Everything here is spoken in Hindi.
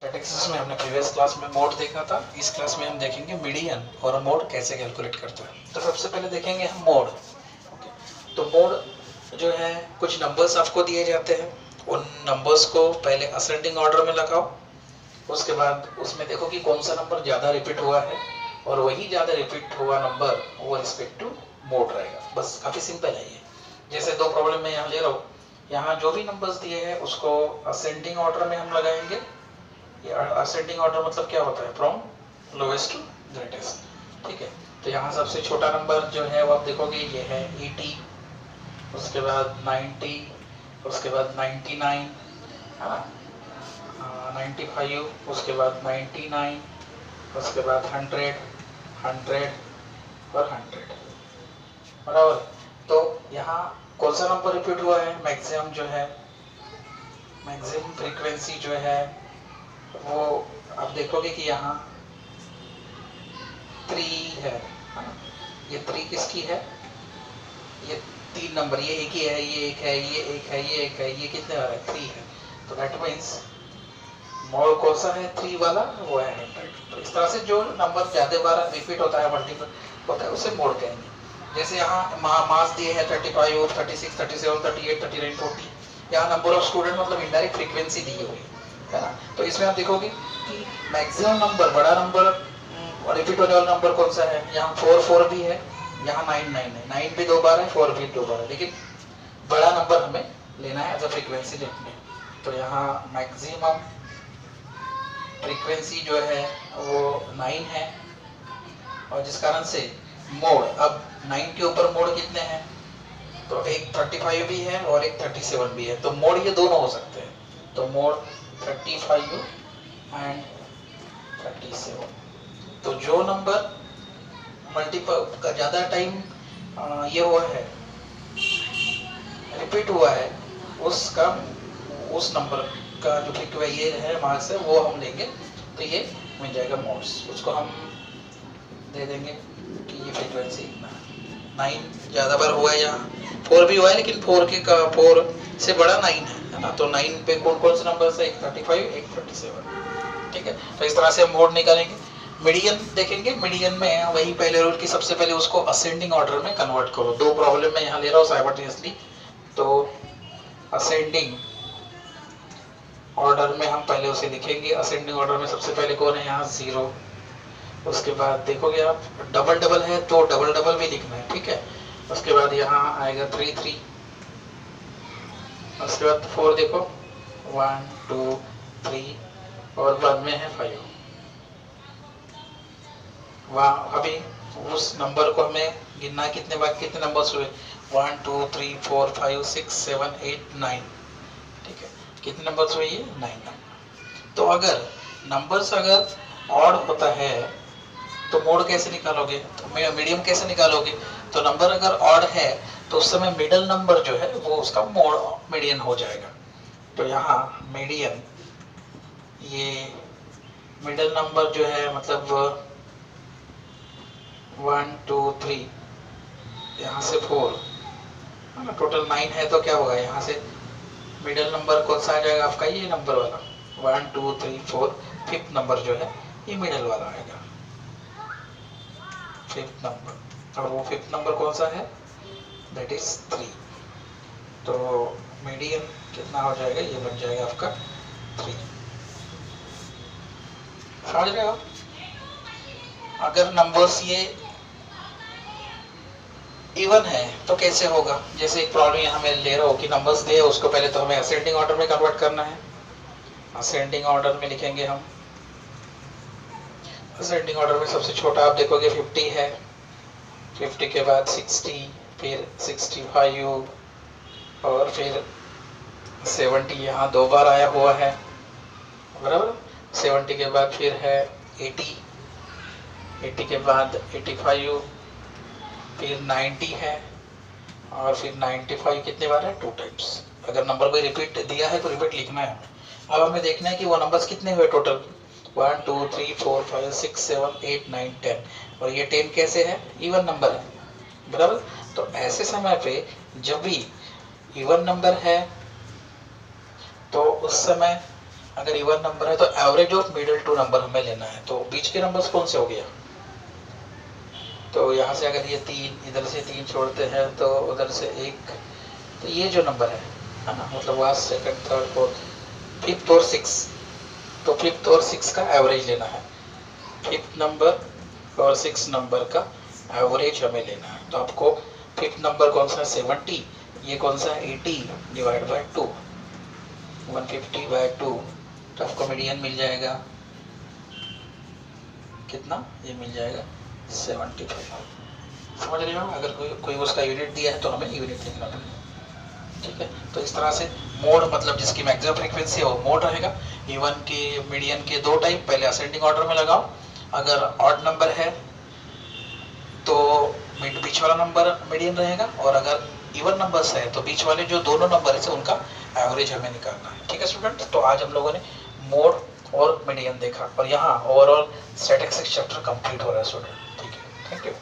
स्टैटिस्टिक्स में हमने प्रीवियस क्लास में मोड देखा था। इस क्लास में हम देखेंगे मीडियन और मोड कैसे कैलकुलेट करते हैं। तो सबसे पहले देखेंगे हम मोड। तो मोड जो है, कुछ नंबर्स आपको दिए जाते हैं, उन नंबर्स को पहले असेंडिंग ऑर्डर में लगाओ। उसके बाद उसमें देखो कि कौन सा नंबर ज़्यादा रिपीट हुआ है और वही ज़्यादा रिपीट हुआ नंबर वो रिस्पेक्ट टू मोड रहेगा। बस काफ़ी सिंपल है ये। जैसे दो प्रॉब्लम मैं यहाँ ले रहा हूँ, यहाँ जो भी नंबर्स दिए हैं उसको असेंडिंग ऑर्डर में हम लगाएंगे। असेंडिंग ऑर्डर मतलब क्या होता है, फ्रॉम लोएस्ट टू ग्रेटेस्ट। ठीक है, तो यहाँ सबसे छोटा नंबर जो है वो आप देखोगे ये है 80, उसके बाद 90, उसके बाद 99, है ना, 95, उसके बाद 99, उसके बाद 100, 100 और 100, बराबर। तो यहाँ कौन सा नंबर रिपीट हुआ है, मैक्सिमम जो है, मैक्सिमम फ्रीक्वेंसी जो है वो आप देखोगे कि यहाँ 3 है ना। ये 3 किसकी है, ये 3 नंबर, ये एक ही है, ये एक है, ये एक है, ये एक है, ये कितने वाला है, 3 है। तो दैट मीन्स मोड कौन सा है, 3 वाला, वो है 100। तो इस तरह से जो नंबर ज्यादा बार रिपीट होता है, मल्टीपल होता है, उसे मोड कहेंगे। जैसे यहाँ मास दिए है 35, 36, 37, 38, 39, 40। यहाँ नंबर ऑफ स्टूडेंट मतलब इनडायरेक्ट फ्रीक्वेंसी दी हुई है ना। तो इसमें आप देखोगे कि मैक्सिमम नंबर, बड़ा नंबर रिपीट होने वाला नंबर कौन सा है, यहाँ 4 भी है, यहाँ 9 है, 9 भी 2 बार है, 4 भी 2 बार है, लेकिन बड़ा नंबर हमें लेना है एज अ फ्रीक्वेंसी लेनी है। तो यहाँ मैक्सिमम फ्रीक्वेंसी जो है वो 9 है, और जिस कारण से मोड, अब 9 के ऊपर मोड कितने हैं, तो एक 35 भी है और एक 37 भी है। तो मोड ये दोनों हो सकते हैं। तो मोड 35 एंड 37। तो जो नंबर मल्टीपल का ज़्यादा टाइम ये हुआ है, रिपीट हुआ है, उसका, उस नंबर का जो फ्रीक्वेंसी ये है मार्क्स है वो हम लेंगे। तो ये मिल जाएगा मोड्स, उसको हम दे देंगे कि ये फ्रीक्वेंसी 9 ज़्यादा बार हुआ है, यहाँ 4 भी हुआ है, लेकिन 4 से बड़ा 9 है ना। तो 9 पे कौन कौन से नंबर है, एक 35, एक 37। ठीक है, तो इस तरह से हम मोड निकालेंगे। मीडियन देखेंगे, मीडियन में वही पहले रूल की, सबसे पहले उसको असेंडिंग ऑर्डर में कन्वर्ट करो। दो प्रॉब्लम में यहाँ ले रहा हूँ साइमल्टेनियसली। तो असेंडिंग ऑर्डर में हम पहले उसे लिखेंगे। असेंडिंग ऑर्डर में सबसे पहले कौन है, यहाँ 0। उसके बाद देखोगे आप डबल डबल है तो डबल डबल भी लिखना है, ठीक है। उसके बाद यहाँ आएगा 3 3, उसके बाद 4 देखो 1 2 3, और बाद में है 5। वाह, अभी उस नंबर को हमें गिनना है, कितने बार कितने नंबर्स हुए, 1 2 3 4 5 6 7 8 9। ठीक है, कितने नंबर्स हुए, ये 9 नंबर। तो अगर नंबर्स अगर ऑड होता है तो मोड कैसे निकालोगे, तो मीडियम कैसे निकालोगे। तो नंबर अगर ऑड है तो उस समय मिडल नंबर जो है वो उसका मोड मीडियन हो जाएगा। तो यहाँ मीडियन, ये मिडल नंबर जो है मतलब 1 2 3, यहाँ से 4, टोटल 9 है, तो क्या होगा, यहाँ से मिडल नंबर कौन सा आ जाएगा आपका, ये नंबर वाला 1 2 3 4। फिफ्थ नंबर जो है ये मिडल वाला आएगा, फिफ्थ नंबर। और वो फिफ्थ नंबर कौन सा है, दैट इज 3। तो मीडियन कितना हो जाएगा, ये बन जाएगा आपका 3। समझ रहे हो। अगर नंबर्स ये इवन है तो कैसे होगा, जैसे एक प्रॉब्लम यहाँ मैं ले रहा हूँ कि नंबर्स दे, उसको पहले तो हमें असेंडिंग ऑर्डर में कन्वर्ट करना है। असेंडिंग ऑर्डर में लिखेंगे हम, असेंडिंग ऑर्डर में सबसे छोटा आप देखोगे 50 है, 50 के बाद 60, फिर 65 और फिर 70, यहाँ 2 बार आया हुआ है, बराबर। 70 के बाद फिर है 80, 80 के बाद 85, फिर 90 है, और फिर 95 कितने बार है, 2 टाइम्स। अगर नंबर को रिपीट दिया है तो रिपीट लिखना है। अब हमें देखना है कि वो नंबर्स कितने हुए टोटल, 1 2 3 4 5 6 7 8 9 10, और ये 10 कैसे है, इवन नंबर है, बराबर। तो ऐसे समय पे जब भी इवन नंबर है तो उस समय अगर इवन नंबर है तो average of middle two number हमें लेना है। तो बीच के नंबर्स कौन से हो गया, तो यहाँ से अगर ये 3, इधर से 3 छोड़ते हैं तो उधर से 1, तो ये जो नंबर है ना, मतलब वहाँ सेकंड, थर्ड, फोर्थ, फिफ्थ और 6, तो फिफ्थ और 6 का एवरेज लेना है। फिफ्थ नंबर और 6 नंबर का एवरेज हमें लेना है। तो आपको फिफ्थ नंबर कौन सा है 70, ये कौन सा है 80 डिवाइड बाय 2, 150 बाय 2, तो आपको मीडियन मिल जाएगा कितना, ये मिल जाएगा 75। समझ रहे हो, अगर कोई उसका यूनिट दिया है तो हमें यूनिट लिखना पड़ेगा। ठीक है, तो इस तरह से मोड मतलब जिसकी मैक्सिमम फ्रीक्वेंसी है वो मोड रहेगा। इवन के मीडियन के 2 टाइप, पहले असेंडिंग ऑर्डर में लगाओ, अगर ऑड नंबर है तो बीच वाला नंबर मीडियन रहेगा, और अगर इवन नंबर्स है तो बीच वाले जो दोनों नंबर है उनका एवरेज हमें निकालना है। ठीक है स्टूडेंट, तो आज हम लोगों ने मोड और मीडियन देखा, और यहाँ ओवरऑल स्टैटिस्टिक्स चैप्टर कंप्लीट हो रहा है स्टूडेंट। ठीक है, थैंक यू।